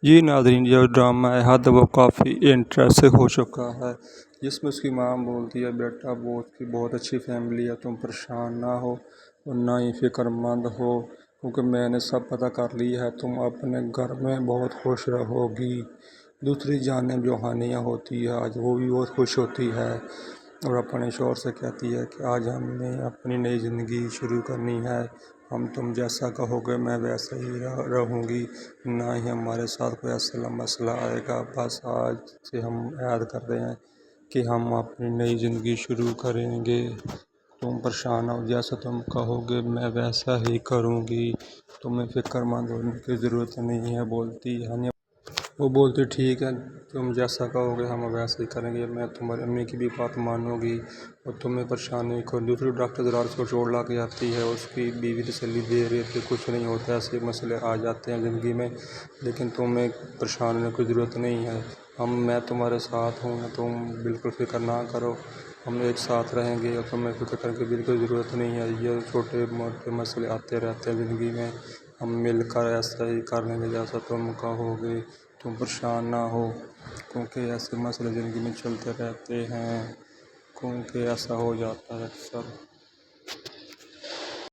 جی ناظرین، جو ڈرامہ ہے وہ کافی انٹرسٹنگ ہو چکا ہے، جس میں اس کی ماں بولتی ہے بیٹا بہت اچھی فیملی ہے، تم پریشان نہ ہو اور نہ ہی فکر مند ہو، کیونکہ میں نے سب پتہ کر لی ہے، تم اپنے گھر میں بہت خوش رہو گی۔ دوسری جانب جو ہانیہ ہوتی ہے آج وہ بھی بہت خوش ہوتی ہے اور اپنے شوہر سے کہتی ہے کہ آج ہم نے اپنی نئی زندگی شروع کرنی ہے، ہم تم جیسا کہو گے میں ویسا ہی رہوں گی، نہ ہی ہمارے ساتھ کوئی ایسا مسئلہ آئے گا، بس آج سے ہم عہد کر رہے ہیں کہ ہم اپنی نئی زندگی شروع کریں گے، تم پریشان ہو، جیسا تم کہو گے میں ویسا ہی کروں گی، تمہیں فکر مند ہونے کی ضرورت نہیں ہے۔ وہ بولتی ٹھیک ہے، تم جیسا کہو گے ہم ویسا ہی کریں گے، میں تمہاری امی کی بھی بات مانوں گی اور تمہیں پریشان نہیں کروں۔ دوسری ڈاکٹر زرار کو چوٹ لا کے آتی ہے، اس کی بیوی تسلی دے رہی ہے کہ کچھ نہیں ہوتا، ایسے مسئلے آ جاتے ہیں زندگی میں، لیکن تمہیں پریشان ہونے کی ضرورت نہیں ہے، میں تمہارے ساتھ ہوں، تم بالکل فکر نہ کرو، ہم ایک ساتھ رہیں گے اور تمہیں فکر کرنے کی بالکل ضرورت نہیں ہے، یہ چھوٹے موٹے مسئلے آتے رہتے ہیں زندگی میں، ہم مل کر ایسا ہی کر لیں گے جیسا تم کہو گے، تم پریشان نہ ہو، کیونکہ ایسے مسئلے زندگی میں چلتے رہتے ہیں، کیونکہ ایسا ہو جاتا ہے اکثر۔